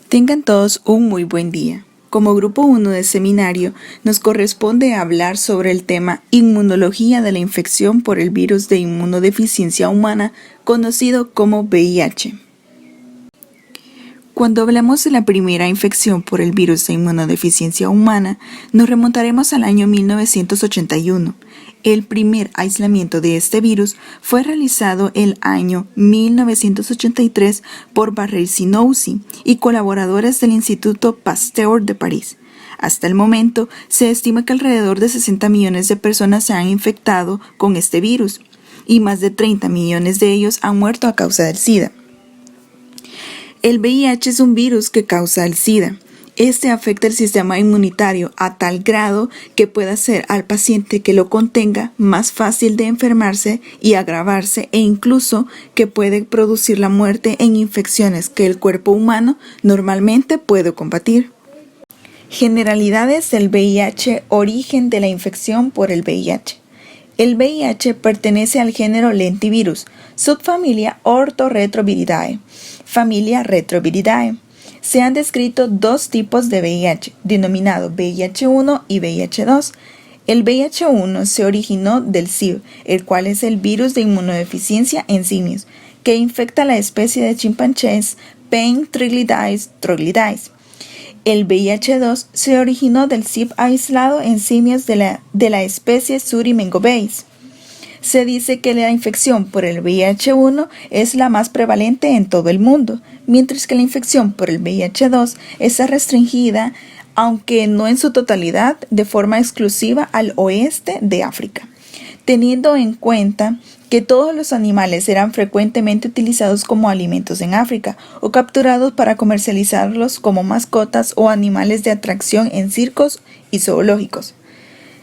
Tengan todos un muy buen día. Como grupo 1 de seminario, nos corresponde hablar sobre el tema Inmunología de la infección por el virus de inmunodeficiencia humana, conocido como VIH. Cuando hablamos de la primera infección por el virus de inmunodeficiencia humana, nos remontaremos al año 1981. El primer aislamiento de este virus fue realizado el año 1983 por Barré-Sinoussi y colaboradores del Instituto Pasteur de París. Hasta el momento, se estima que alrededor de 60 millones de personas se han infectado con este virus y más de 30 millones de ellos han muerto a causa del SIDA. El VIH es un virus que causa el SIDA. Este afecta el sistema inmunitario a tal grado que puede hacer al paciente que lo contenga más fácil de enfermarse y agravarse, e incluso que puede producir la muerte en infecciones que el cuerpo humano normalmente puede combatir. Generalidades del VIH. Origen de la infección por el VIH. El VIH pertenece al género Lentivirus, subfamilia Orthoretroviridae, familia Retroviridae. Se han descrito dos tipos de VIH, denominado VIH-1 y VIH-2. El VIH-1 se originó del SIV, el cual es el virus de inmunodeficiencia en simios, que infecta a la especie de chimpancés Pen troglodytes. El VIH-2 se originó del SIV aislado en simios de la especie Surimengobates. Se dice que la infección por el VIH-1 es la más prevalente en todo el mundo, mientras que la infección por el VIH-2 está restringida, aunque no en su totalidad, de forma exclusiva al oeste de África. Teniendo en cuenta que todos los animales eran frecuentemente utilizados como alimentos en África o capturados para comercializarlos como mascotas o animales de atracción en circos y zoológicos.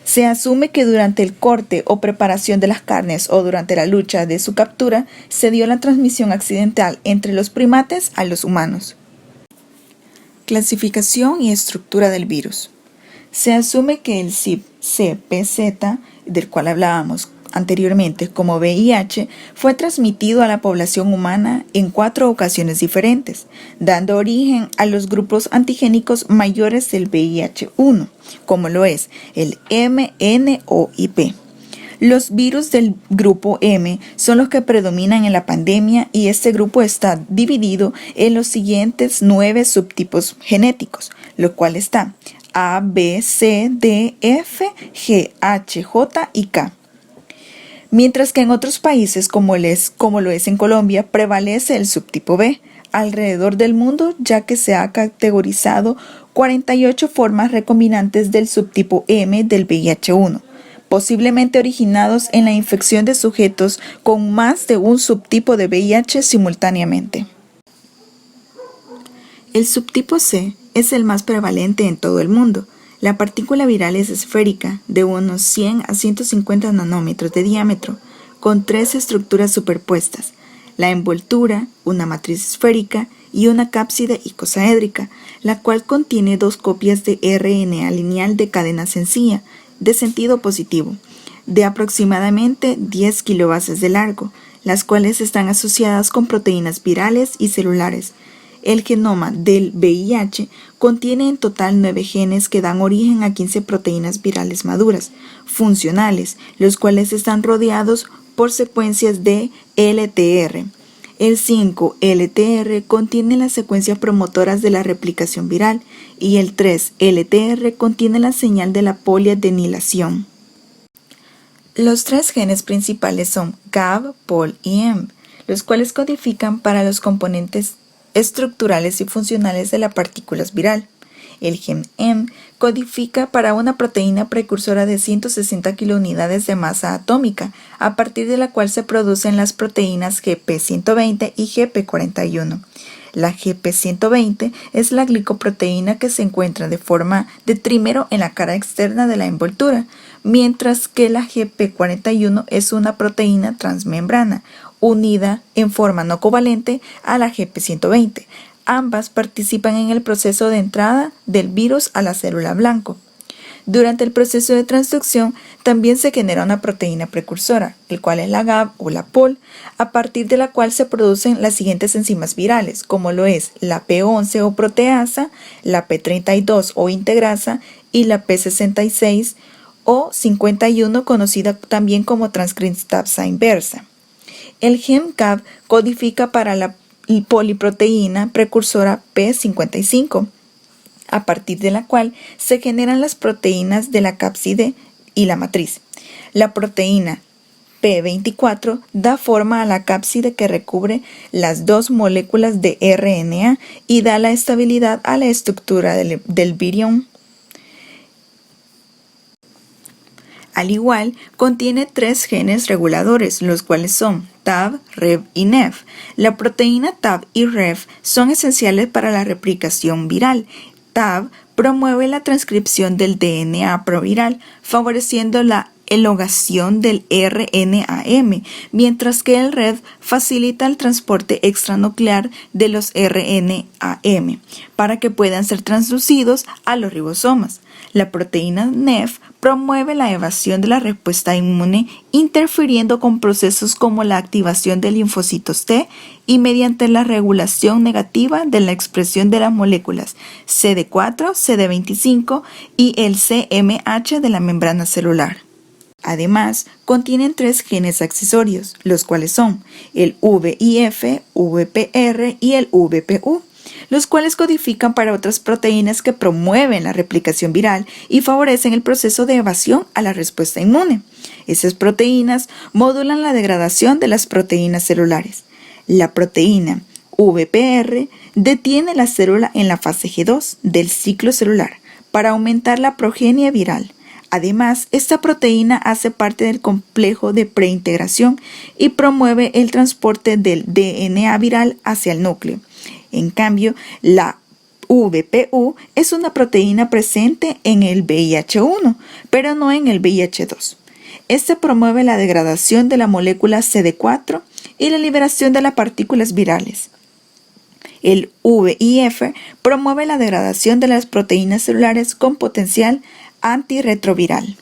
Se asume que durante el corte o preparación de las carnes o durante la lucha de su captura se dio la transmisión accidental entre los primates a los humanos. Clasificación y estructura del virus. Se asume que el SIV-CpZ, del cual hablábamos anteriormente como VIH, fue transmitido a la población humana en 4 ocasiones diferentes, dando origen a los grupos antigénicos mayores del VIH-1, como lo es el M, N o IP. Los virus del grupo M son los que predominan en la pandemia, y este grupo está dividido en los siguientes 9 subtipos genéticos, lo cual está A, B, C, D, F, G, H, J y K. Mientras que en otros países, como lo es en Colombia, prevalece el subtipo B alrededor del mundo, ya que se ha categorizado 48 formas recombinantes del subtipo M del VIH-1, posiblemente originados en la infección de sujetos con más de un subtipo de VIH simultáneamente. El subtipo C es el más prevalente en todo el mundo. La partícula viral es esférica, de unos 100 a 150 nanómetros de diámetro, con 3 estructuras superpuestas: la envoltura, una matriz esférica y una cápside icosaédrica, la cual contiene 2 copias de RNA lineal de cadena sencilla, de sentido positivo, de aproximadamente 10 kilobases de largo, las cuales están asociadas con proteínas virales y celulares. El genoma del VIH contiene en total 9 genes que dan origen a 15 proteínas virales maduras, funcionales, los cuales están rodeados por secuencias de LTR. El 5-LTR contiene las secuencias promotoras de la replicación viral, y el 3-LTR contiene la señal de la poliadenilación. Los 3 genes principales son GAB, POL y EMB, los cuales codifican para los componentes estructurales y funcionales de la partícula viral. El gen M codifica para una proteína precursora de 160 kilounidades de masa atómica, a partir de la cual se producen las proteínas GP120 y GP41. La GP120 es la glicoproteína que se encuentra de forma de trímero en la cara externa de la envoltura, mientras que la GP41 es una proteína transmembrana, unida en forma no covalente a la GP120. Ambas participan en el proceso de entrada del virus a la célula blanco. Durante el proceso de transducción también se genera una proteína precursora, el cual es la GAB o la POL, a partir de la cual se producen las siguientes enzimas virales, como lo es la P11 o proteasa, la P32 o integrasa y la P66 o 51, conocida también como transcriptasa inversa. El gen CAB codifica para la poliproteína precursora P55, a partir de la cual se generan las proteínas de la cápside y la matriz. La proteína P24 da forma a la cápside que recubre las dos moléculas de RNA y da la estabilidad a la estructura del virión. Al igual, contiene 3 genes reguladores, los cuales son TAB, REV y NEV. La proteína TAB y REV son esenciales para la replicación viral. TAB promueve la transcripción del DNA proviral, favoreciendo la elongación del RNAM, mientras que el REV facilita el transporte extranuclear de los RNAM para que puedan ser transducidos a los ribosomas. La proteína NEV promueve la evasión de la respuesta inmune, interfiriendo con procesos como la activación de linfocitos T y mediante la regulación negativa de la expresión de las moléculas CD4, CD25 y el CMH de la membrana celular. Además, contienen 3 genes accesorios, los cuales son el VIF, VPR y el VPU, los cuales codifican para otras proteínas que promueven la replicación viral y favorecen el proceso de evasión a la respuesta inmune. Esas proteínas modulan la degradación de las proteínas celulares. La proteína VPR detiene la célula en la fase G2 del ciclo celular para aumentar la progenie viral. Además, esta proteína hace parte del complejo de preintegración y promueve el transporte del DNA viral hacia el núcleo. En cambio, la VPU es una proteína presente en el VIH1, pero no en el VIH2. Esta promueve la degradación de la molécula CD4 y la liberación de las partículas virales. El VIF promueve la degradación de las proteínas celulares con potencial antirretroviral.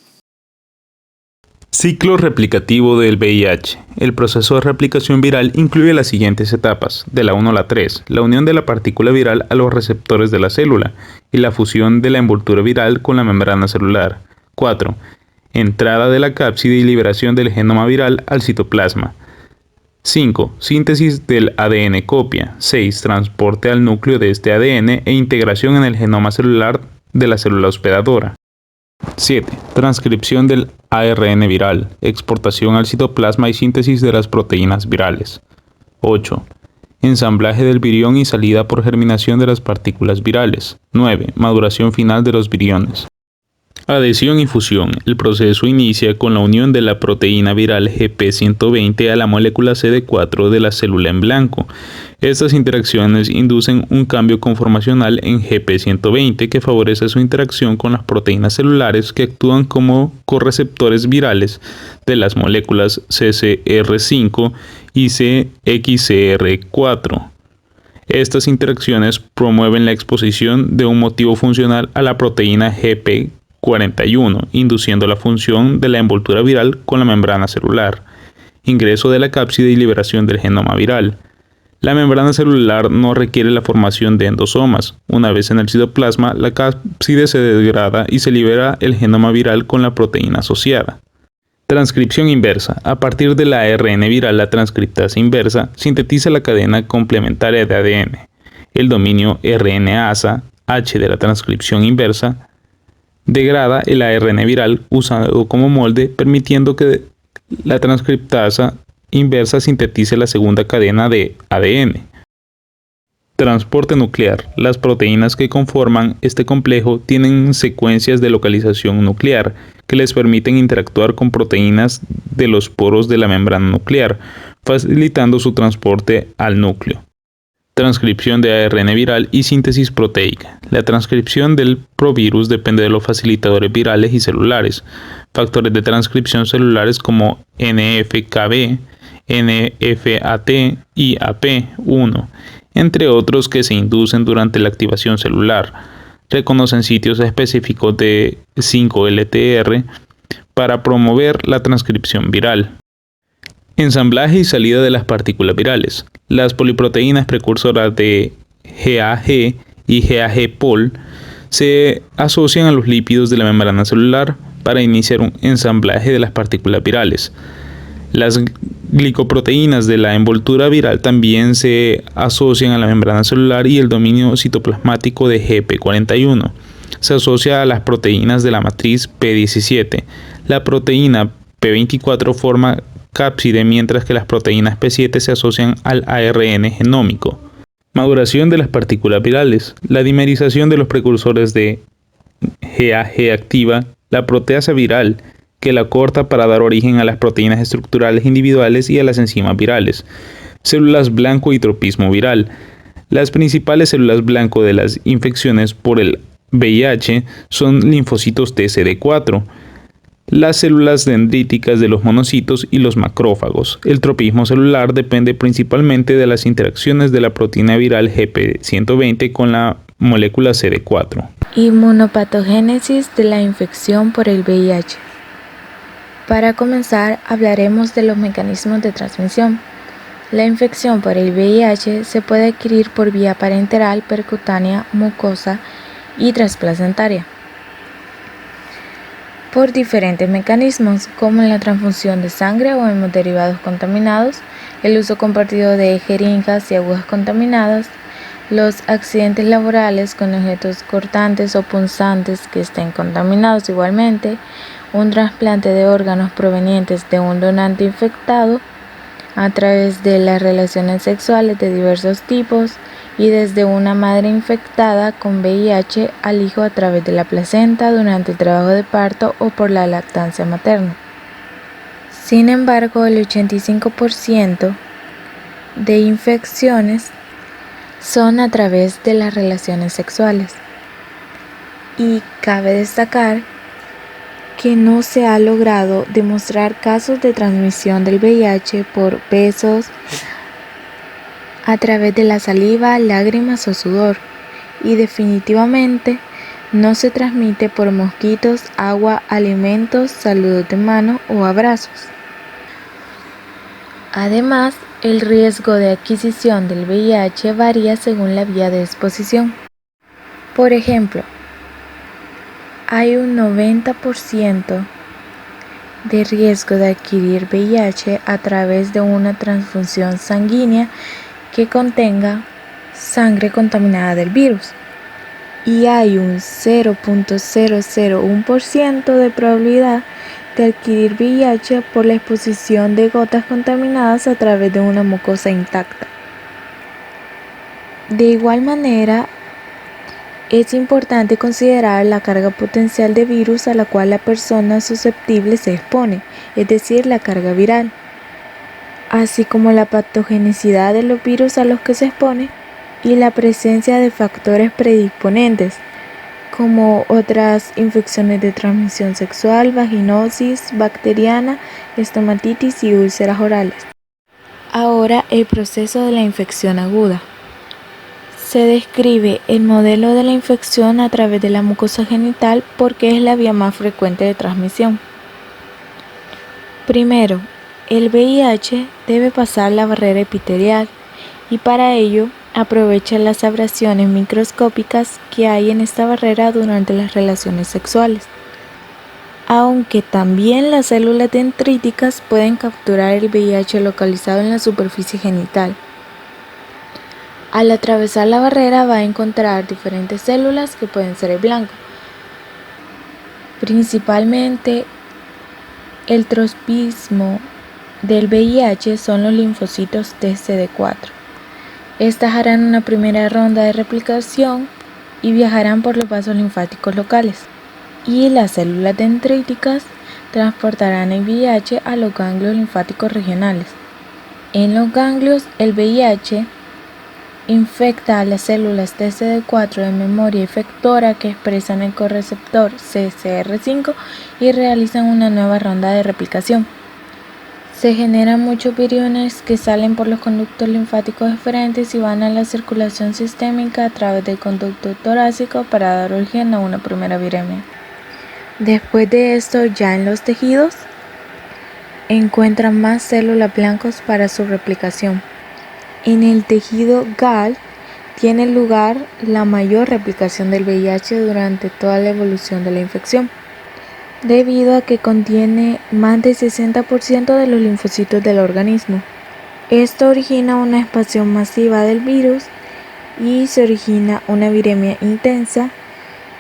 Ciclo replicativo del VIH. El proceso de replicación viral incluye las siguientes etapas, de la 1 a la 3, la unión de la partícula viral a los receptores de la célula y la fusión de la envoltura viral con la membrana celular. 4. Entrada de la cápside y liberación del genoma viral al citoplasma. 5. Síntesis del ADN copia. 6. Transporte al núcleo de este ADN e integración en el genoma celular de la célula hospedadora. 7. Transcripción del ARN viral, exportación al citoplasma y síntesis de las proteínas virales. 8. Ensamblaje del virión y salida por germinación de las partículas virales. 9. Maduración final de los viriones. Adhesión y fusión. El proceso inicia con la unión de la proteína viral GP120 a la molécula CD4 de la célula en blanco. Estas interacciones inducen un cambio conformacional en GP120 que favorece su interacción con las proteínas celulares que actúan como correceptores virales de las moléculas CCR5 y CXCR4. Estas interacciones promueven la exposición de un motivo funcional a la proteína GP41, induciendo la función de la envoltura viral con la membrana celular, ingreso de la cápside y liberación del genoma viral. La membrana celular no requiere la formación de endosomas. Una vez en el citoplasma, la cápside se degrada y se libera el genoma viral con la proteína asociada. Transcripción inversa. A partir de la ARN viral, la transcriptasa inversa sintetiza la cadena complementaria de ADN. El dominio RNasa H de la transcripción inversa degrada el ARN viral usado como molde, permitiendo que la transcriptasa inversa sintetice la segunda cadena de ADN. Transporte nuclear. Las proteínas que conforman este complejo tienen secuencias de localización nuclear que les permiten interactuar con proteínas de los poros de la membrana nuclear, facilitando su transporte al núcleo. Transcripción de ARN viral y síntesis proteica. La transcripción del provirus depende de los facilitadores virales y celulares, factores de transcripción celulares como NFKB, NFAT y AP1, entre otros que se inducen durante la activación celular. reconocen sitios específicos de 5-LTR para promover la transcripción viral. Ensamblaje y salida de las partículas virales. Las poliproteínas precursoras de GAG y GAG-POL se asocian a los lípidos de la membrana celular para iniciar un ensamblaje de las partículas virales. Las glicoproteínas de la envoltura viral también se asocian a la membrana celular y el dominio citoplasmático de GP41 se asocia a las proteínas de la matriz P17. La proteína P24 forma cápside, mientras que las proteínas P7 se asocian al ARN genómico. Maduración de las partículas virales. La dimerización de los precursores de GAG activa la proteasa viral, que la corta para dar origen a las proteínas estructurales individuales y a las enzimas virales. Células blanco y tropismo viral. Las principales células blanco de las infecciones por el VIH son linfocitos TCD4, las células dendríticas de los monocitos y los macrófagos. El tropismo celular depende principalmente de las interacciones de la proteína viral GP120 con la molécula CD4. Inmunopatogénesis de la infección por el VIH. Para comenzar, hablaremos de los mecanismos de transmisión. La infección por el VIH se puede adquirir por vía parenteral, percutánea, mucosa y transplacentaria, por diferentes mecanismos, como en la transfusión de sangre o hemoderivados contaminados, el uso compartido de jeringas y agujas contaminadas, los accidentes laborales con objetos cortantes o punzantes que estén contaminados igualmente, un trasplante de órganos provenientes de un donante infectado a través de las relaciones sexuales de diversos tipos y desde una madre infectada con VIH al hijo a través de la placenta durante el trabajo de parto o por la lactancia materna. Sin embargo, el 85% de infecciones son a través de las relaciones sexuales. Y cabe destacar que no se ha logrado demostrar casos de transmisión del VIH por besos, a través de la saliva, lágrimas o sudor, y definitivamente no se transmite por mosquitos, agua, alimentos, saludos de mano o abrazos. Además, el riesgo de adquisición del VIH varía según la vía de exposición. Por ejemplo, hay un 90% de riesgo de adquirir VIH a través de una transfusión sanguínea que contenga sangre contaminada del virus, y hay un 0.001% de probabilidad de adquirir VIH por la exposición de gotas contaminadas a través de una mucosa intacta. De igual manera, es importante considerar la carga potencial de virus a la cual la persona susceptible se expone, es decir, la carga viral, así como la patogenicidad de los virus a los que se expone y la presencia de factores predisponentes, como otras infecciones de transmisión sexual, vaginosis bacteriana, estomatitis y úlceras orales. Ahora, el proceso de la infección aguda. Se describe el modelo de la infección a través de la mucosa genital porque es la vía más frecuente de transmisión. Primero, el VIH debe pasar la barrera epitelial y para ello aprovecha las abrasiones microscópicas que hay en esta barrera durante las relaciones sexuales. Aunque también las células dendríticas pueden capturar el VIH localizado en la superficie genital. Al atravesar la barrera va a encontrar diferentes células que pueden ser el blanco. Principalmente el tropismo del VIH son los linfocitos TCD4. Estas harán una primera ronda de replicación y viajarán por los vasos linfáticos locales. Y las células dendríticas transportarán el VIH a los ganglios linfáticos regionales. En los ganglios, el VIH infecta a las células TCD4 de memoria efectora que expresan el correceptor CCR5 y realizan una nueva ronda de replicación. Se generan muchos viriones que salen por los conductos linfáticos eferentes y van a la circulación sistémica a través del conducto torácico para dar origen a una primera viremia. Después de esto, ya en los tejidos, encuentran más células blancas para su replicación. En el tejido GAL tiene lugar la mayor replicación del VIH durante toda la evolución de la infección, debido a que contiene más del 60% de los linfocitos del organismo. Esto origina una expansión masiva del virus y se origina una viremia intensa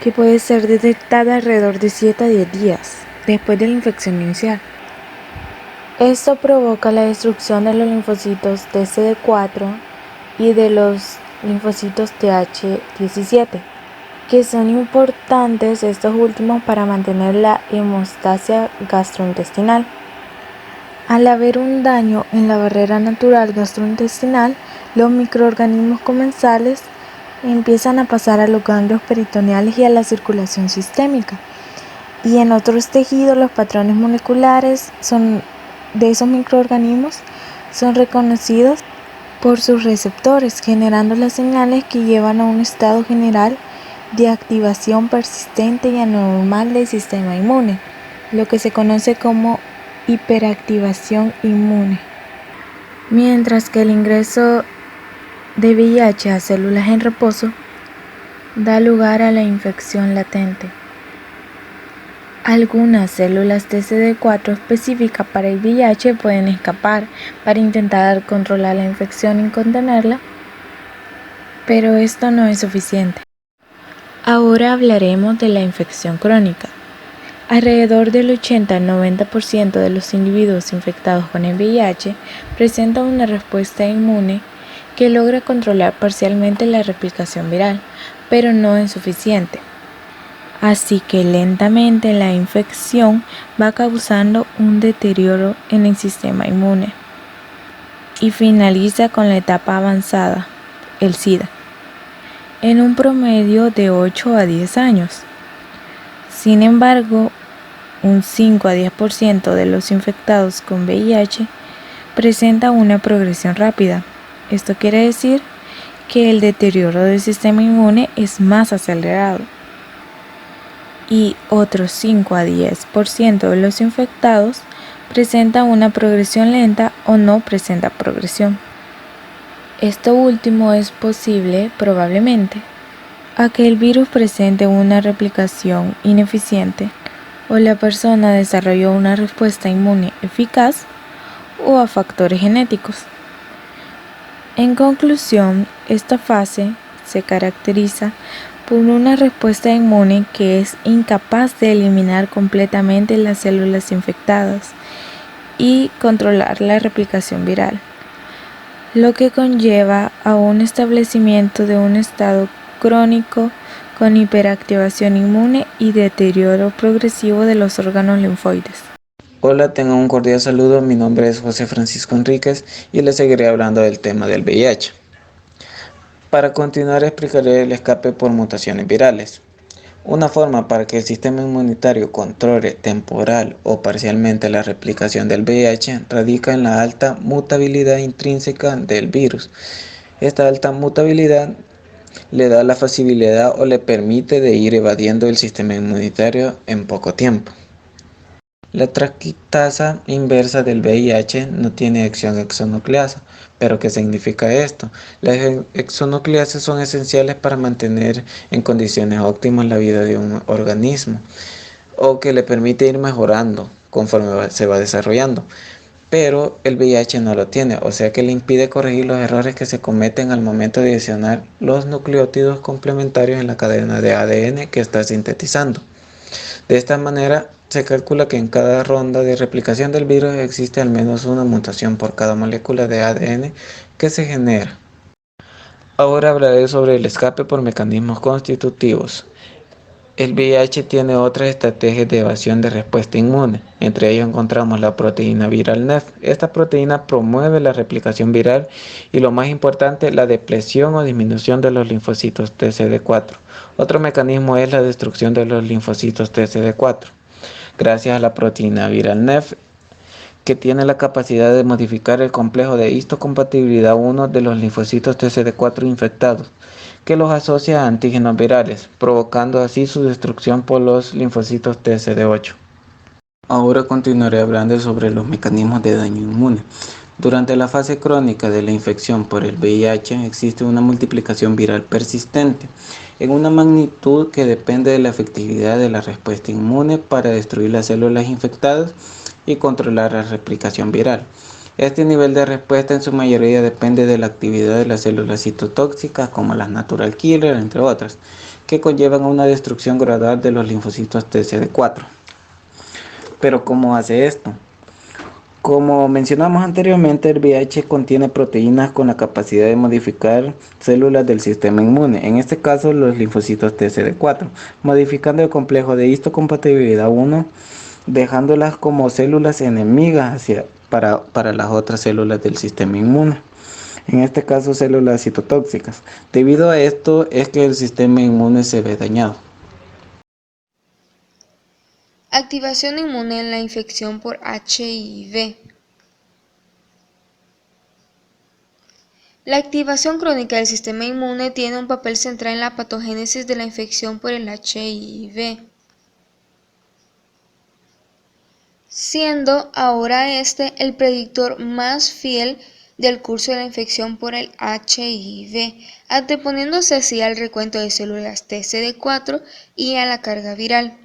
que puede ser detectada alrededor de 7 a 10 días después de la infección inicial. Esto provoca la destrucción de los linfocitos TCD4 y de los linfocitos Th17, que son importantes estos últimos para mantener la hemostasia gastrointestinal. Al haber un daño en la barrera natural gastrointestinal, los microorganismos comensales empiezan a pasar a los ganglios peritoneales y a la circulación sistémica. Y en otros tejidos, los patrones moleculares de esos microorganismos son reconocidos por sus receptores, generando las señales que llevan a un estado general de activación persistente y anormal del sistema inmune, lo que se conoce como hiperactivación inmune. Mientras que el ingreso de VIH a células en reposo da lugar a la infección latente. Algunas células TCD4 específicas para el VIH pueden escapar para intentar controlar la infección y contenerla, pero esto no es suficiente. Ahora hablaremos de la infección crónica. Alrededor del 80 al 90% de los individuos infectados con el VIH presentan una respuesta inmune que logra controlar parcialmente la replicación viral, pero no es suficiente. Así que lentamente la infección va causando un deterioro en el sistema inmune y finaliza con la etapa avanzada, el SIDA, en un promedio de 8 a 10 años. Sin embargo, un 5 a 10% de los infectados con VIH presenta una progresión rápida. Esto quiere decir que el deterioro del sistema inmune es más acelerado. Y otros 5 a 10% de los infectados presentan una progresión lenta o no presenta progresión. Esto último es posible, probablemente, a que el virus presente una replicación ineficiente o la persona desarrolló una respuesta inmune eficaz o a factores genéticos. En conclusión, esta fase se caracteriza por una respuesta inmune que es incapaz de eliminar completamente las células infectadas y controlar la replicación viral, lo que conlleva a un establecimiento de un estado crónico con hiperactivación inmune y deterioro progresivo de los órganos linfoides. Hola, tengan un cordial saludo. Mi nombre es José Francisco Enríquez y les seguiré hablando del tema del VIH. Para continuar explicaré el escape por mutaciones virales. Una forma para que el sistema inmunitario controle temporal o parcialmente la replicación del VIH radica en la alta mutabilidad intrínseca del virus. Esta alta mutabilidad le da la facilidad o le permite de ir evadiendo el sistema inmunitario en poco tiempo. La transcriptasa inversa del VIH no tiene acción exonucleasa. ¿Pero qué significa esto? Las exonucleasas son esenciales para mantener en condiciones óptimas la vida de un organismo o que le permite ir mejorando conforme se va desarrollando. Pero el VIH no lo tiene, o sea que le impide corregir los errores que se cometen al momento de adicionar los nucleótidos complementarios en la cadena de ADN que está sintetizando. De esta manera, se calcula que en cada ronda de replicación del virus existe al menos una mutación por cada molécula de ADN que se genera. Ahora hablaré sobre el escape por mecanismos constitutivos. El VIH tiene otras estrategias de evasión de respuesta inmune. Entre ellos encontramos la proteína viral NEF. Esta proteína promueve la replicación viral y, lo más importante, la depresión o disminución de los linfocitos TCD4. Otro mecanismo es la destrucción de los linfocitos TCD4. Gracias a la proteína viral NEF, que tiene la capacidad de modificar el complejo de histocompatibilidad 1 de los linfocitos TCD4 infectados, que los asocia a antígenos virales, provocando así su destrucción por los linfocitos TCD8. Ahora continuaré hablando sobre los mecanismos de daño inmune. Durante la fase crónica de la infección por el VIH existe una multiplicación viral persistente en una magnitud que depende de la efectividad de la respuesta inmune para destruir las células infectadas y controlar la replicación viral. Este nivel de respuesta en su mayoría depende de la actividad de las células citotóxicas como las natural killer, entre otras, que conllevan a una destrucción gradual de los linfocitos TCD4. Pero ¿cómo hace esto? Como mencionamos anteriormente, el VIH contiene proteínas con la capacidad de modificar células del sistema inmune, en este caso los linfocitos TCD4, modificando el complejo de histocompatibilidad 1, dejándolas como células enemigas para las otras células del sistema inmune, en este caso células citotóxicas. Debido a esto es que el sistema inmune se ve dañado. Activación inmune en la infección por HIV. La activación crónica del sistema inmune tiene un papel central en la patogénesis de la infección por el HIV, siendo ahora este el predictor más fiel del curso de la infección por el HIV, anteponiéndose así al recuento de células TCD4 y a la carga viral.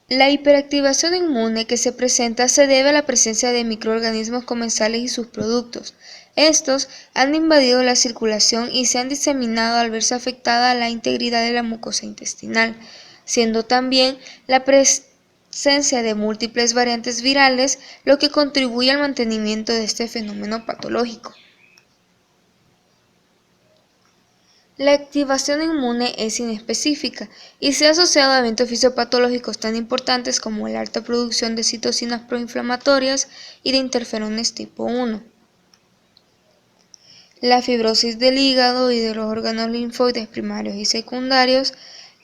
La hiperactivación inmune que se presenta se debe a la presencia de microorganismos comensales y sus productos. Estos han invadido la circulación y se han diseminado al verse afectada la integridad de la mucosa intestinal, siendo también la presencia de múltiples variantes virales lo que contribuye al mantenimiento de este fenómeno patológico. La activación inmune es inespecífica y se ha asociado a eventos fisiopatológicos tan importantes como la alta producción de citocinas proinflamatorias y de interferones tipo 1, la fibrosis del hígado y de los órganos linfoides primarios y secundarios,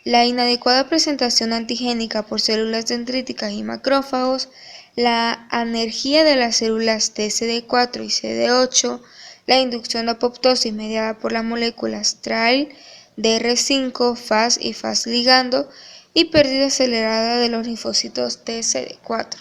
la inadecuada presentación antigénica por células dendríticas y macrófagos, la anergia de las células TCD4 y CD8, la inducción de apoptosis mediada por las moléculas TRAIL, DR5, FAS y FAS ligando y pérdida acelerada de los linfocitos TCD4.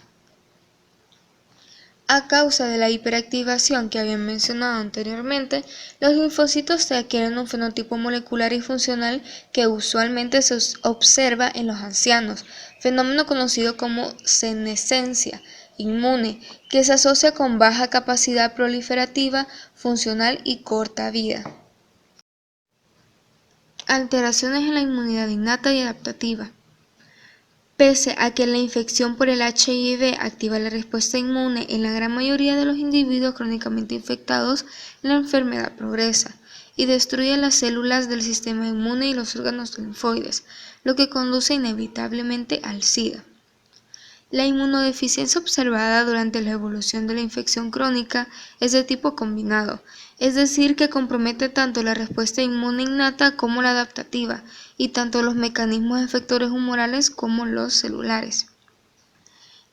A causa de la hiperactivación que había mencionado anteriormente, los linfocitos se adquieren un fenotipo molecular y funcional que usualmente se observa en los ancianos, fenómeno conocido como senescencia inmune, que se asocia con baja capacidad proliferativa, funcional y corta vida. Alteraciones en la inmunidad innata y adaptativa. Pese a que la infección por el HIV activa la respuesta inmune en la gran mayoría de los individuos crónicamente infectados, la enfermedad progresa y destruye las células del sistema inmune y los órganos linfoides, lo que conduce inevitablemente al SIDA. La inmunodeficiencia observada durante la evolución de la infección crónica es de tipo combinado, es decir, que compromete tanto la respuesta inmune innata como la adaptativa, y tanto los mecanismos efectores humorales como los celulares.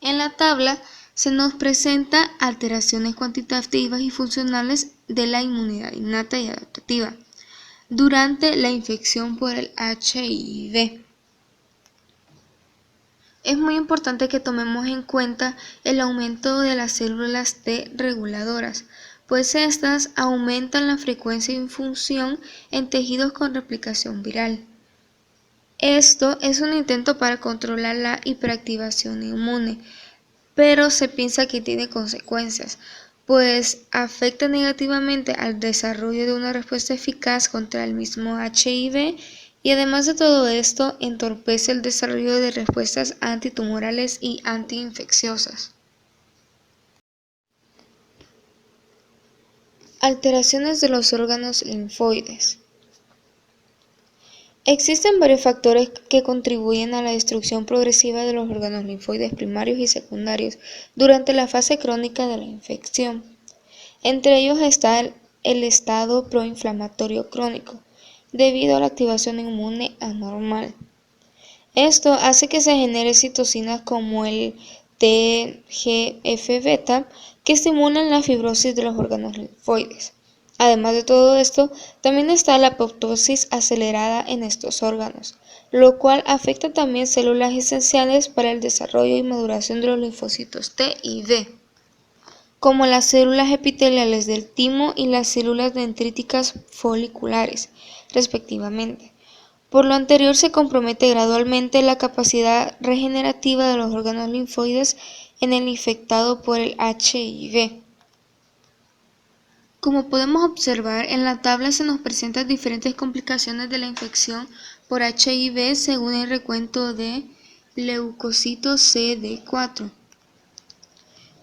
En la tabla se nos presenta alteraciones cuantitativas y funcionales de la inmunidad innata y adaptativa durante la infección por el HIV. Es muy importante que tomemos en cuenta el aumento de las células T reguladoras, pues estas aumentan la frecuencia de infusión en tejidos con replicación viral. Esto es un intento para controlar la hiperactivación inmune, pero se piensa que tiene consecuencias, pues afecta negativamente al desarrollo de una respuesta eficaz contra el mismo HIV y además de todo esto entorpece el desarrollo de respuestas antitumorales y antiinfecciosas. Alteraciones de los órganos linfoides. Existen varios factores que contribuyen a la destrucción progresiva de los órganos linfoides primarios y secundarios durante la fase crónica de la infección. Entre ellos está el estado proinflamatorio crónico, debido a la activación inmune anormal. Esto hace que se generen citocinas como el TGF-beta que estimulan la fibrosis de los órganos linfoides. Además de todo esto, también está la apoptosis acelerada en estos órganos, lo cual afecta también células esenciales para el desarrollo y maduración de los linfocitos T y B, como las células epiteliales del timo y las células dendríticas foliculares, respectivamente. Por lo anterior, se compromete gradualmente la capacidad regenerativa de los órganos linfoides en el infectado por el HIV. Como podemos observar, en la tabla se nos presentan diferentes complicaciones de la infección por HIV según el recuento de leucocitos CD4,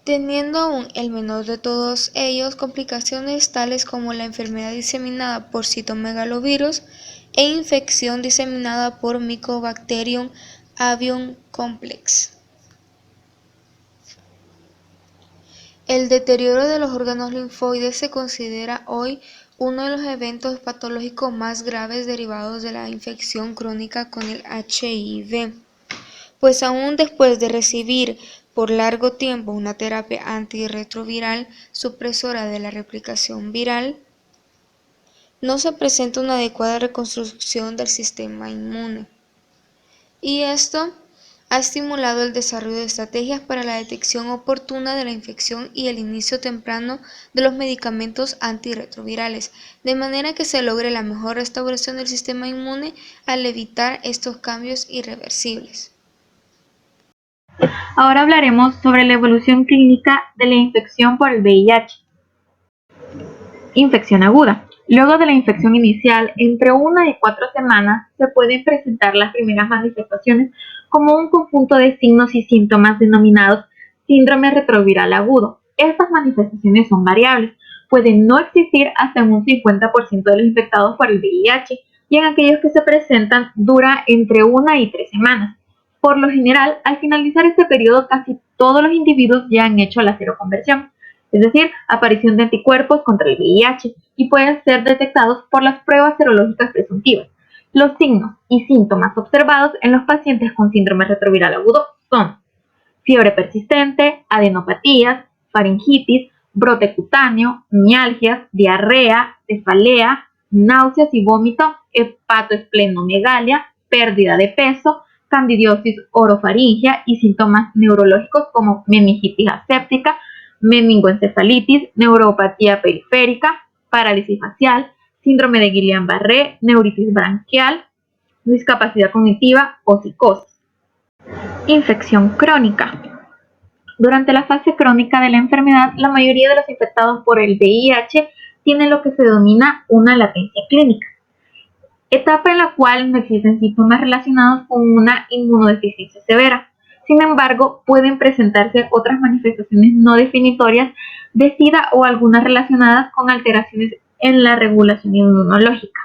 teniendo aún el menor de todos ellos complicaciones tales como la enfermedad diseminada por citomegalovirus e infección diseminada por Mycobacterium avium complex. El deterioro de los órganos linfoides se considera hoy uno de los eventos patológicos más graves derivados de la infección crónica con el HIV, pues aún después de recibir por largo tiempo una terapia antirretroviral supresora de la replicación viral, no se presenta una adecuada reconstrucción del sistema inmune. Y esto ha estimulado el desarrollo de estrategias para la detección oportuna de la infección y el inicio temprano de los medicamentos antirretrovirales, de manera que se logre la mejor restauración del sistema inmune al evitar estos cambios irreversibles. Ahora hablaremos sobre la evolución clínica de la infección por el VIH. Infección aguda. Luego de la infección inicial, entre 1 y 4 semanas, se pueden presentar las primeras manifestaciones como un conjunto de signos y síntomas denominados síndrome retroviral agudo. Estas manifestaciones son variables, pueden no existir hasta en un 50% de los infectados por el VIH y en aquellos que se presentan dura entre 1 y 3 semanas. Por lo general, al finalizar este periodo, casi todos los individuos ya han hecho la seroconversión, es decir, aparición de anticuerpos contra el VIH, y pueden ser detectados por las pruebas serológicas presuntivas. Los signos y síntomas observados en los pacientes con síndrome retroviral agudo son fiebre persistente, adenopatías, faringitis, brote cutáneo, mialgias, diarrea, cefalea, náuseas y vómito, hepatoesplenomegalia, pérdida de peso, candidiosis orofaringia y síntomas neurológicos como meningitis aséptica, meningoencefalitis, neuropatía periférica, parálisis facial, síndrome de Guillain-Barré, neuritis branquial, discapacidad cognitiva o psicosis. Infección crónica. Durante la fase crónica de la enfermedad, la mayoría de los infectados por el VIH tienen lo que se denomina una latencia clínica, etapa en la cual no existen síntomas relacionados con una inmunodeficiencia severa. Sin embargo, pueden presentarse otras manifestaciones no definitorias de SIDA o algunas relacionadas con alteraciones en la regulación inmunológica.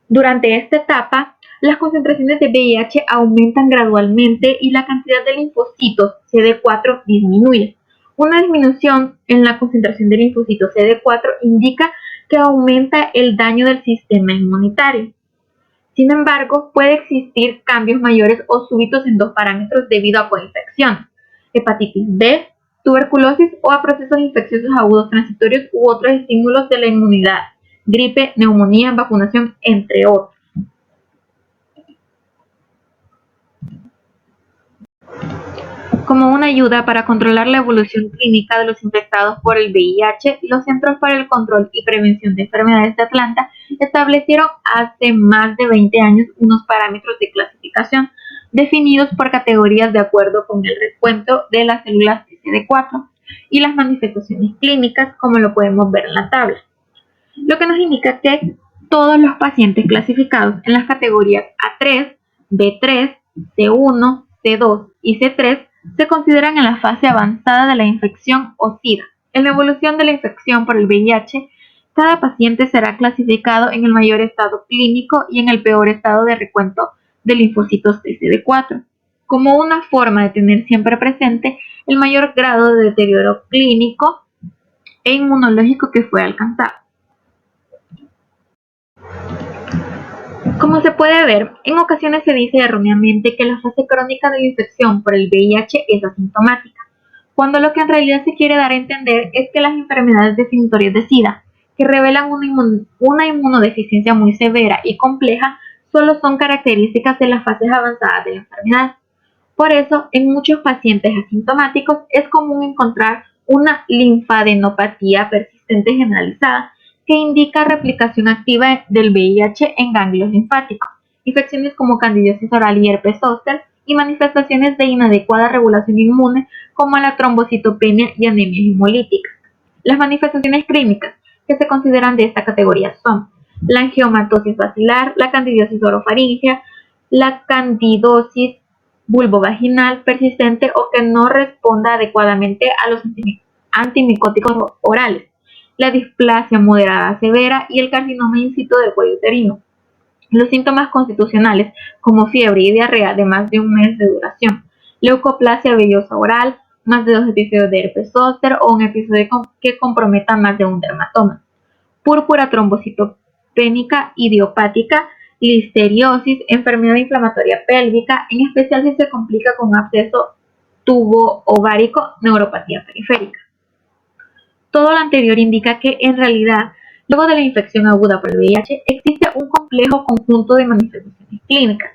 Durante esta etapa, las concentraciones de VIH aumentan gradualmente y la cantidad de linfocitos CD4 disminuye. Una disminución en la concentración de linfocitos CD4 indica que aumenta el daño del sistema inmunitario. Sin embargo, puede existir cambios mayores o súbitos en dos parámetros debido a coinfección, hepatitis B, tuberculosis o a procesos infecciosos agudos transitorios u otros estímulos de la inmunidad, gripe, neumonía, vacunación, entre otros. Como una ayuda para controlar la evolución clínica de los infectados por el VIH, los Centros para el Control y Prevención de Enfermedades de Atlanta establecieron hace más de 20 años unos parámetros de clasificación definidos por categorías de acuerdo con el recuento de las células CD4 y las manifestaciones clínicas, como lo podemos ver en la tabla. Lo que nos indica que todos los pacientes clasificados en las categorías A3, B3, C1, C2 y C3 se consideran en la fase avanzada de la infección o SIDA. En la evolución de la infección por el VIH, cada paciente será clasificado en el mayor estado clínico y en el peor estado de recuento de linfocitos CD4, como una forma de tener siempre presente el mayor grado de deterioro clínico e inmunológico que fue alcanzado. Como se puede ver, en ocasiones se dice erróneamente que la fase crónica de la infección por el VIH es asintomática, cuando lo que en realidad se quiere dar a entender es que las enfermedades definitorias de SIDA, que revelan una inmunodeficiencia muy severa y compleja, solo son características de las fases avanzadas de la enfermedad. Por eso, en muchos pacientes asintomáticos es común encontrar una linfadenopatía persistente generalizada, que indica replicación activa del VIH en ganglios linfáticos, infecciones como candidiasis oral y herpes zóster, y manifestaciones de inadecuada regulación inmune como la trombocitopenia y anemias hemolíticas. Las manifestaciones clínicas que se consideran de esta categoría son la angiomatosis basilar, la candidiasis orofaringea, la candidosis vulvovaginal persistente o que no responda adecuadamente a los antimicóticos orales, la displasia moderada severa y el carcinoma in situ del cuello uterino. Los síntomas constitucionales, como fiebre y diarrea de más de un mes de duración, leucoplasia vellosa oral, más de 2 episodios de herpes zóster o un episodio que comprometa más de un dermatoma, púrpura trombocitopénica idiopática, listeriosis, enfermedad inflamatoria pélvica, en especial si se complica con absceso tubo-ovárico, neuropatía periférica. Todo lo anterior indica que, en realidad, luego de la infección aguda por el VIH, existe un complejo conjunto de manifestaciones clínicas,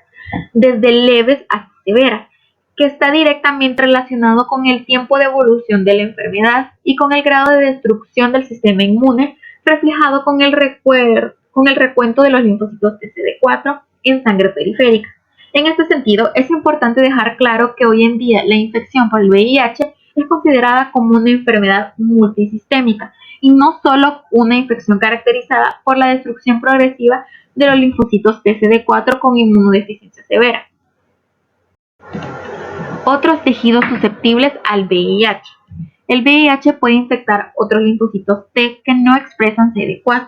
desde leves hasta severas, que está directamente relacionado con el tiempo de evolución de la enfermedad y con el grado de destrucción del sistema inmune, reflejado con el recuento de los linfocitos TCD4 en sangre periférica. En este sentido, es importante dejar claro que hoy en día la infección por el VIH es considerada como una enfermedad multisistémica y no solo una infección caracterizada por la destrucción progresiva de los linfocitos TCD4 con inmunodeficiencia severa. Otros tejidos susceptibles al VIH. El VIH puede infectar otros linfocitos T que no expresan CD4,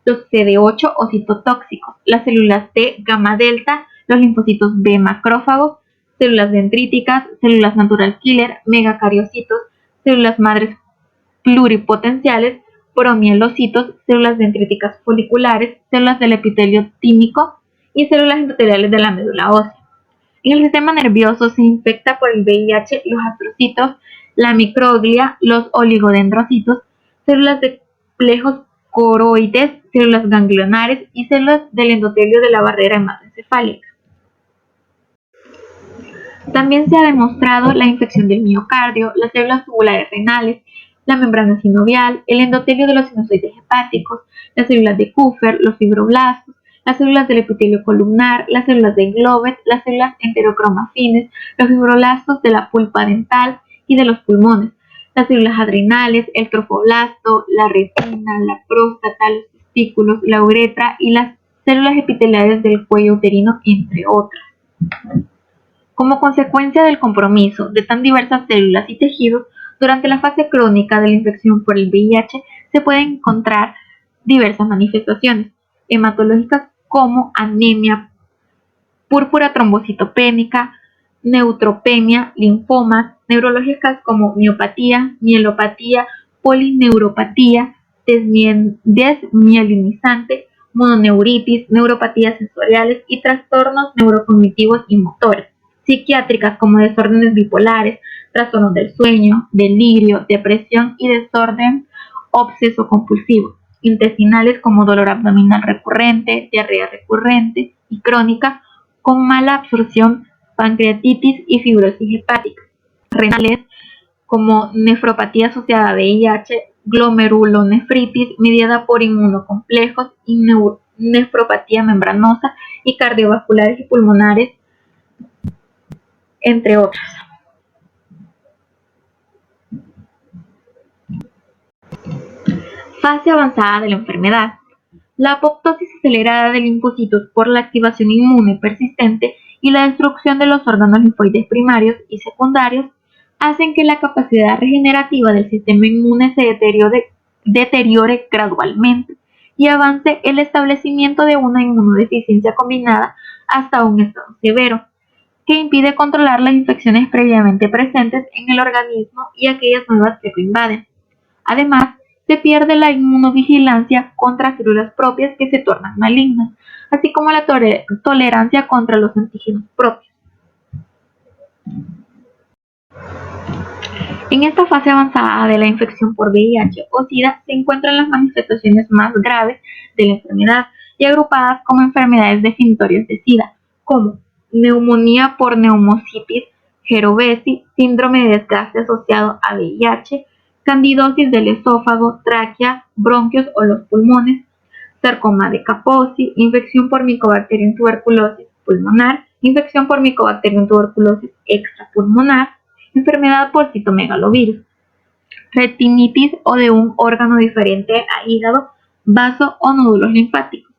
los CD8 o citotóxicos, las células T gamma delta, los linfocitos B macrófagos, células dendríticas, células natural killer, megacariocitos, células madres pluripotenciales, promielocitos, células dendríticas foliculares, células del epitelio tímico y células endoteliales de la médula ósea. En el sistema nervioso se infecta por el VIH los astrocitos, la microglia, los oligodendrocitos, células de plejos coroides, células ganglionares y células del endotelio de la barrera hematoencefálica. También se ha demostrado la infección del miocardio, las células tubulares renales, la membrana sinovial, el endotelio de los sinusoides hepáticos, las células de Kupffer, los fibroblastos, las células del epitelio columnar, las células de Globet, las células enterocromafines, los fibroblastos de la pulpa dental y de los pulmones, las células adrenales, el trofoblasto, la retina, la próstata, los testículos, la uretra y las células epiteliales del cuello uterino, entre otras. Como consecuencia del compromiso de tan diversas células y tejidos, durante la fase crónica de la infección por el VIH se pueden encontrar diversas manifestaciones hematológicas como anemia, púrpura trombocitopénica, neutropenia, linfomas, neurológicas como miopatía, mielopatía, polineuropatía, desmielinizante, mononeuritis, neuropatías sensoriales y trastornos neurocognitivos y motores, psiquiátricas como desórdenes bipolares, trastornos del sueño, delirio, depresión y desorden obseso compulsivo, intestinales como dolor abdominal recurrente, diarrea recurrente y crónica con mala absorción, pancreatitis y fibrosis hepática, renales como nefropatía asociada a VIH, glomerulonefritis mediada por inmunocomplejos y nefropatía membranosa y cardiovasculares y pulmonares, entre otros. Fase avanzada de la enfermedad. La apoptosis acelerada de linfocitos por la activación inmune persistente y la destrucción de los órganos linfoides primarios y secundarios hacen que la capacidad regenerativa del sistema inmune se deteriore gradualmente y avance el establecimiento de una inmunodeficiencia combinada hasta un estado severo, que impide controlar las infecciones previamente presentes en el organismo y aquellas nuevas que lo invaden. Además, se pierde la inmunovigilancia contra células propias que se tornan malignas, así como la tolerancia contra los antígenos propios. En esta fase avanzada de la infección por VIH o SIDA se encuentran las manifestaciones más graves de la enfermedad y agrupadas como enfermedades definitorias de SIDA, como neumonía por neumocitis, jerobesis, síndrome de desgaste asociado a VIH, candidosis del esófago, tráquea, bronquios o los pulmones, sarcoma de Kaposi, infección por Mycobacterium tuberculosis pulmonar, infección por Mycobacterium tuberculosis extrapulmonar, enfermedad por citomegalovirus, retinitis o de un órgano diferente a hígado, vaso o nódulos linfáticos,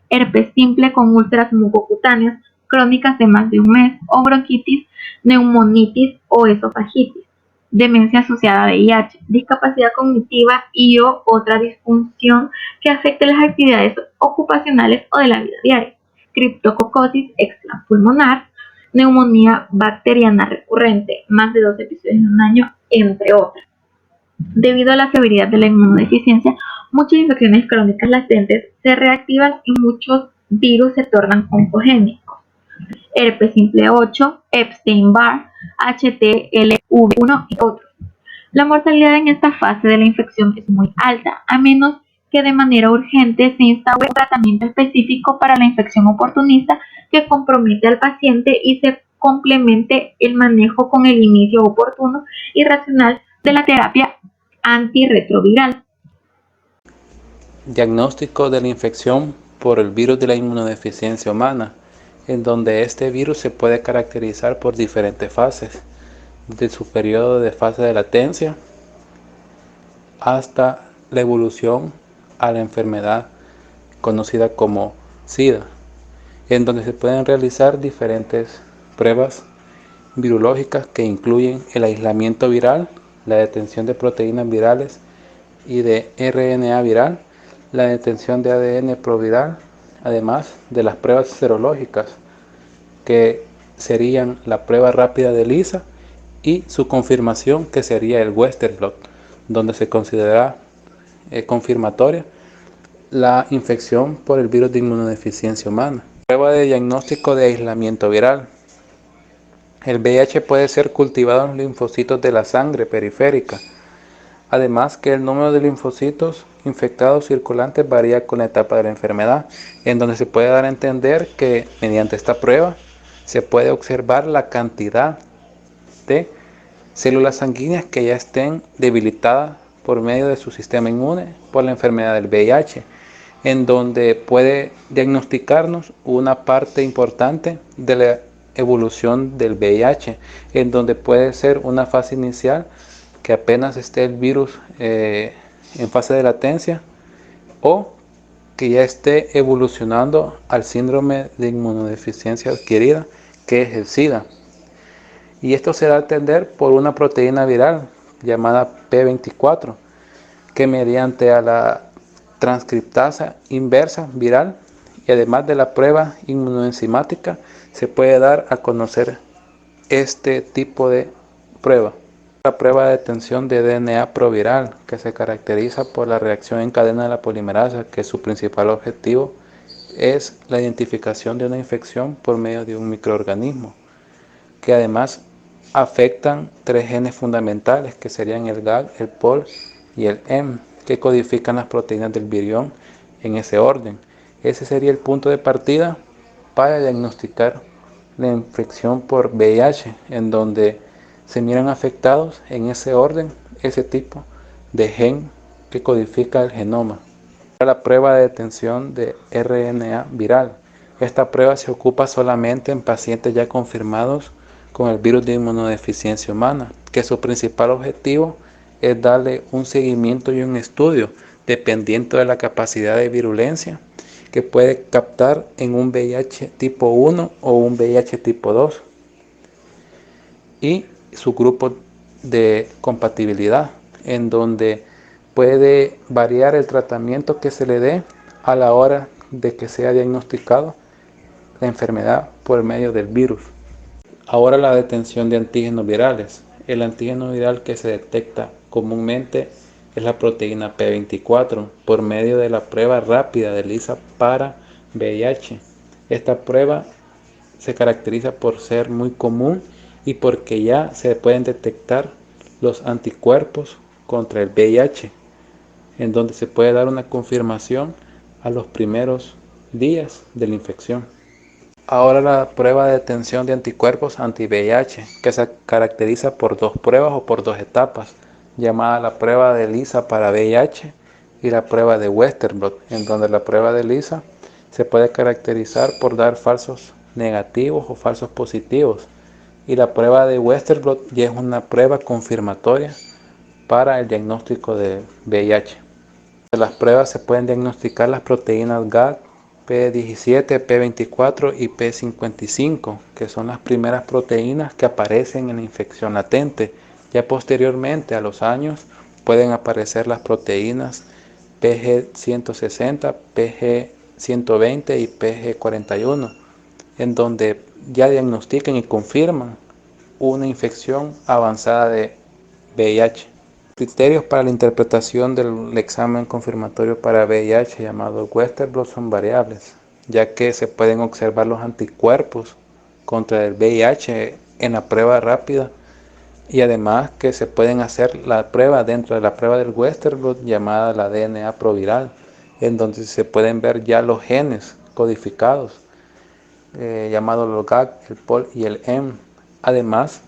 herpes simple con úlceras mucocutáneas crónicas de más de un mes o bronquitis, neumonitis o esofagitis, demencia asociada a VIH, discapacidad cognitiva y o otra disfunción que afecte las actividades ocupacionales o de la vida diaria, criptococosis extrapulmonar, neumonía bacteriana recurrente, más de 2 episodios en un año, entre otras. Debido a la severidad de la inmunodeficiencia, muchas infecciones crónicas latentes se reactivan y muchos virus se tornan oncogénicos. Herpes simple 8, Epstein-Barr, HTLV1 y otros. La mortalidad en esta fase de la infección es muy alta, a menos que de manera urgente se instaure un tratamiento específico para la infección oportunista que compromete al paciente y se complemente el manejo con el inicio oportuno y racional de la terapia antirretroviral. Diagnóstico de la infección por el virus de la inmunodeficiencia humana, en donde este virus se puede caracterizar por diferentes fases, desde su periodo de fase de latencia hasta la evolución a la enfermedad conocida como SIDA, en donde se pueden realizar diferentes pruebas virológicas que incluyen el aislamiento viral, la detención de proteínas virales y de RNA viral, la detención de ADN proviral, además de las pruebas serológicas, que serían la prueba rápida de ELISA y su confirmación, que sería el Western blot, donde se considera confirmatoria la infección por el virus de inmunodeficiencia humana. Prueba de diagnóstico de aislamiento viral. El VIH puede ser cultivado en linfocitos de la sangre periférica, además que el número de linfocitos infectados circulantes varía con la etapa de la enfermedad, en donde se puede dar a entender que mediante esta prueba se puede observar la cantidad de células sanguíneas que ya estén debilitadas por medio de su sistema inmune por la enfermedad del VIH, en donde puede diagnosticarnos una parte importante de la evolución del VIH, en donde puede ser una fase inicial que apenas esté el virus en fase de latencia, o que ya esté evolucionando al síndrome de inmunodeficiencia adquirida, que es el SIDA. Y esto se da a entender por una proteína viral llamada P24, que mediante a la transcriptasa inversa viral y además de la prueba inmunoenzimática se puede dar a conocer este tipo de prueba. La prueba de detención de DNA proviral, que se caracteriza por la reacción en cadena de la polimerasa, que su principal objetivo es la identificación de una infección por medio de un microorganismo, que además afectan 3 genes fundamentales, que serían el GAG, el POL y el M, que codifican las proteínas del virión en ese orden. Ese sería el punto de partida para diagnosticar la infección por VIH, en donde se miran afectados en ese orden ese tipo de gen que codifica el genoma. La prueba de detención de RNA viral. Esta prueba se ocupa solamente en pacientes ya confirmados con el virus de inmunodeficiencia humana, que su principal objetivo es darle un seguimiento y un estudio dependiendo de la capacidad de virulencia que puede captar en un VIH tipo 1 o un VIH tipo 2 y su grupo de compatibilidad, en donde puede variar el tratamiento que se le dé a la hora de que sea diagnosticado la enfermedad por medio del virus. Ahora la detención de antígenos virales. El antígeno viral que se detecta comúnmente es la proteína P24 por medio de la prueba rápida de ELISA para VIH. Esta prueba se caracteriza por ser muy común y porque ya se pueden detectar los anticuerpos contra el VIH, en donde se puede dar una confirmación a los primeros días de la infección. Ahora la prueba de detección de anticuerpos anti-VIH, que se caracteriza por dos pruebas o por dos etapas, llamada la prueba de ELISA para VIH y la prueba de Westerblot, en donde la prueba de ELISA se puede caracterizar por dar falsos negativos o falsos positivos, y la prueba de Westerblot ya es una prueba confirmatoria para el diagnóstico de VIH. De las pruebas se pueden diagnosticar las proteínas GAG, P17, P24 y P55, que son las primeras proteínas que aparecen en la infección latente. Ya posteriormente, a los años, pueden aparecer las proteínas PG160, PG120 y PG41, en donde ya diagnostican y confirman una infección avanzada de VIH. Criterios para la interpretación del examen confirmatorio para VIH llamado Westerblot son variables, ya que se pueden observar los anticuerpos contra el VIH en la prueba rápida, y además que se pueden hacer la prueba dentro de la prueba del Westerblot llamada la DNA proviral, en donde se pueden ver ya los genes codificados, llamados los GAG, el POL y el M. Además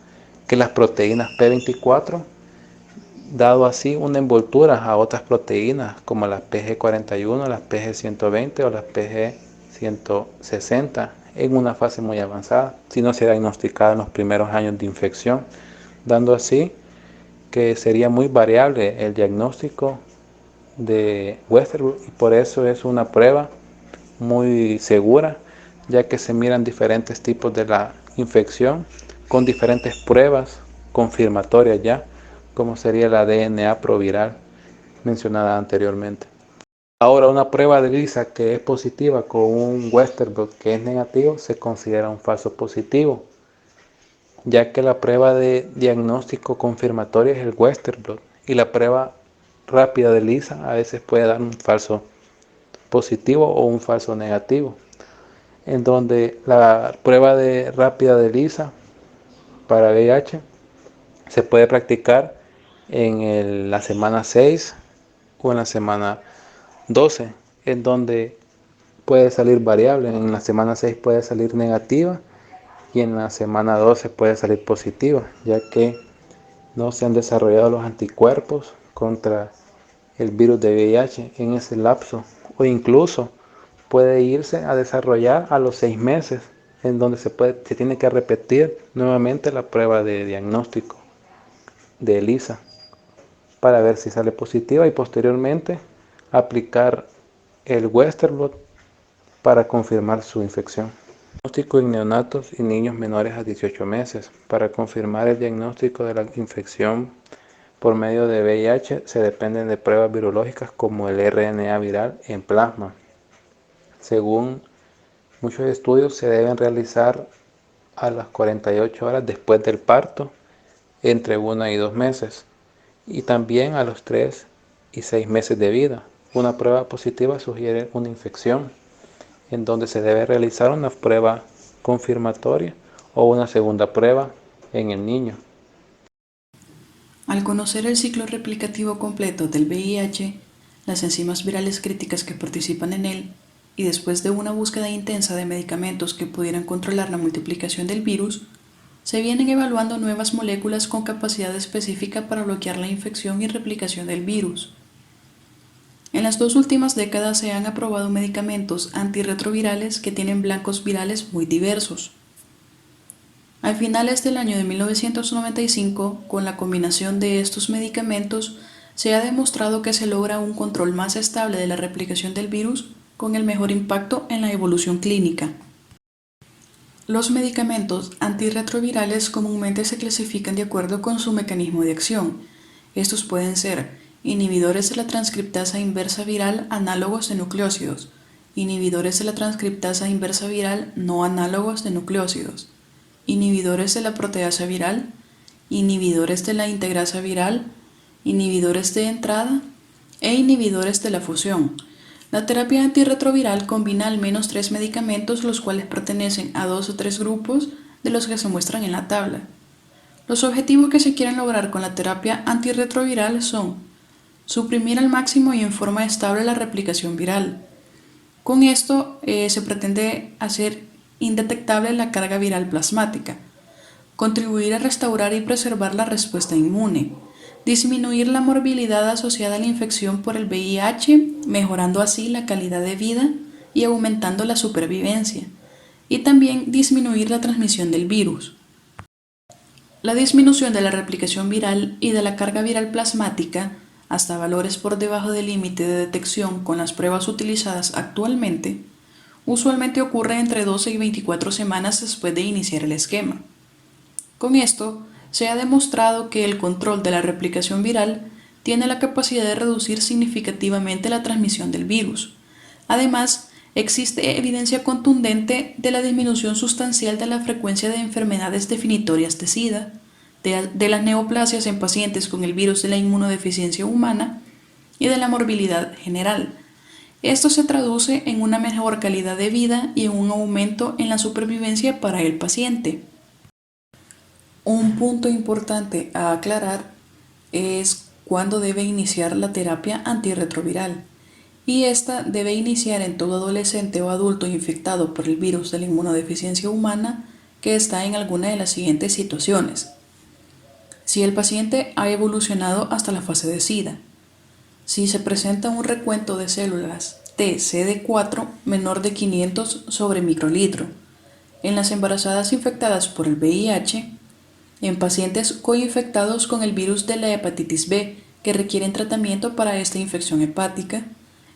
que las proteínas P24, dado así una envoltura a otras proteínas como las PG41, las PG120 o las PG160 en una fase muy avanzada, si no se diagnosticada en los primeros años de infección, dando así que sería muy variable el diagnóstico de Westerblot, y por eso es una prueba muy segura, ya que se miran diferentes tipos de la infección con diferentes pruebas confirmatorias ya, como sería la DNA proviral mencionada anteriormente. Ahora, una prueba de ELISA que es positiva con un Westerblot que es negativo se considera un falso positivo, ya que la prueba de diagnóstico confirmatoria es el Westerblot y la prueba rápida de ELISA a veces puede dar un falso positivo o un falso negativo, en donde la prueba rápida de ELISA para VIH se puede practicar en la semana 6 o en la semana 12, en donde puede salir variable. En la semana 6 puede salir negativa y en la semana 12 puede salir positiva, ya que no se han desarrollado los anticuerpos contra el virus de VIH en ese lapso, o incluso puede irse a desarrollar a los 6 meses, en donde se tiene que repetir nuevamente la prueba de diagnóstico de ELISA para ver si sale positiva y posteriormente aplicar el Westerblot para confirmar su infección. Diagnóstico en neonatos y niños menores a 18 meses. Para confirmar el diagnóstico de la infección por medio de VIH se dependen de pruebas virológicas como el RNA viral en plasma. Según muchos estudios, se deben realizar a las 48 horas después del parto, entre 1 y 2 meses, y también a los 3 y 6 meses de vida. Una prueba positiva sugiere una infección, en donde se debe realizar una prueba confirmatoria o una segunda prueba en el niño. Al conocer el ciclo replicativo completo del VIH, las enzimas virales críticas que participan en él, y después de una búsqueda intensa de medicamentos que pudieran controlar la multiplicación del virus, se vienen evaluando nuevas moléculas con capacidad específica para bloquear la infección y replicación del virus. En las 2 últimas décadas se han aprobado medicamentos antirretrovirales que tienen blancos virales muy diversos. A finales del año de 1995, con la combinación de estos medicamentos, se ha demostrado que se logra un control más estable de la replicación del virus con el mejor impacto en la evolución clínica. Los medicamentos antirretrovirales comúnmente se clasifican de acuerdo con su mecanismo de acción. Estos pueden ser inhibidores de la transcriptasa inversa viral análogos de nucleósidos, inhibidores de la transcriptasa inversa viral no análogos de nucleósidos, inhibidores de la proteasa viral, inhibidores de la integrasa viral, inhibidores de entrada e inhibidores de la fusión. La terapia antirretroviral combina al menos 3 medicamentos, los cuales pertenecen a 2 o 3 grupos de los que se muestran en la tabla. Los objetivos que se quieren lograr con la terapia antirretroviral son suprimir al máximo y en forma estable la replicación viral. Con esto se pretende hacer indetectable la carga viral plasmática, contribuir a restaurar y preservar la respuesta inmune, disminuir la morbilidad asociada a la infección por el VIH, mejorando así la calidad de vida y aumentando la supervivencia, y también disminuir la transmisión del virus. La disminución de la replicación viral y de la carga viral plasmática hasta valores por debajo del límite de detección con las pruebas utilizadas actualmente, usualmente ocurre entre 12 y 24 semanas después de iniciar el esquema. Con esto, se ha demostrado que el control de la replicación viral tiene la capacidad de reducir significativamente la transmisión del virus. Además, existe evidencia contundente de la disminución sustancial de la frecuencia de enfermedades definitorias de SIDA, de las neoplasias en pacientes con el virus de la inmunodeficiencia humana y de la morbilidad general. Esto se traduce en una mejor calidad de vida y en un aumento en la supervivencia para el paciente. Un punto importante a aclarar es cuándo debe iniciar la terapia antirretroviral, y esta debe iniciar en todo adolescente o adulto infectado por el virus de la inmunodeficiencia humana que está en alguna de las siguientes situaciones. Si el paciente ha evolucionado hasta la fase de SIDA, si se presenta un recuento de células T-CD4 menor de 500 sobre microlitro, en las embarazadas infectadas por el VIH, en pacientes coinfectados con el virus de la hepatitis B que requieren tratamiento para esta infección hepática,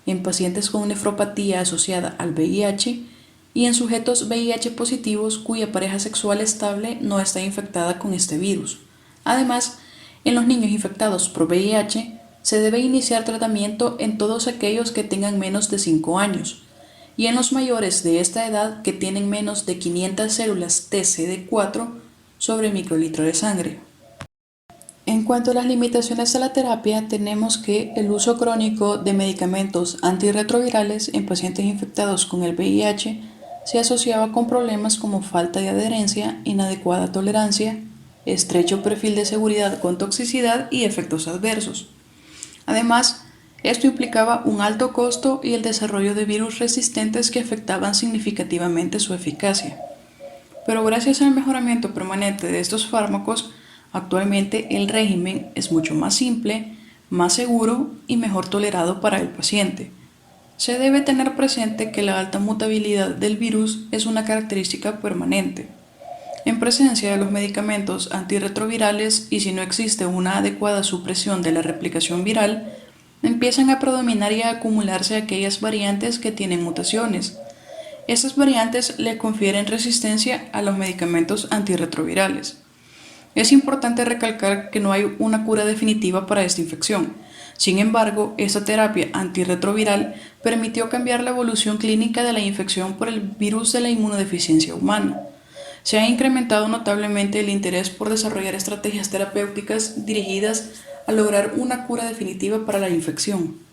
en pacientes con nefropatía asociada al VIH y en sujetos VIH positivos cuya pareja sexual estable no está infectada con este virus. Además, en los niños infectados por VIH se debe iniciar tratamiento en todos aquellos que tengan menos de 5 años y en los mayores de esta edad que tienen menos de 500 células TCD4 sobre microlitro de sangre. En cuanto a las limitaciones de la terapia, tenemos que el uso crónico de medicamentos antirretrovirales en pacientes infectados con el VIH se asociaba con problemas como falta de adherencia, inadecuada tolerancia, estrecho perfil de seguridad con toxicidad y efectos adversos. Además, esto implicaba un alto costo y el desarrollo de virus resistentes que afectaban significativamente su eficacia. Pero gracias al mejoramiento permanente de estos fármacos, actualmente el régimen es mucho más simple, más seguro y mejor tolerado para el paciente. Se debe tener presente que la alta mutabilidad del virus es una característica permanente. En presencia de los medicamentos antirretrovirales y si no existe una adecuada supresión de la replicación viral, empiezan a predominar y a acumularse aquellas variantes que tienen mutaciones. Estas variantes le confieren resistencia a los medicamentos antirretrovirales. Es importante recalcar que no hay una cura definitiva para esta infección. Sin embargo, esta terapia antirretroviral permitió cambiar la evolución clínica de la infección por el virus de la inmunodeficiencia humana. Se ha incrementado notablemente el interés por desarrollar estrategias terapéuticas dirigidas a lograr una cura definitiva para la infección.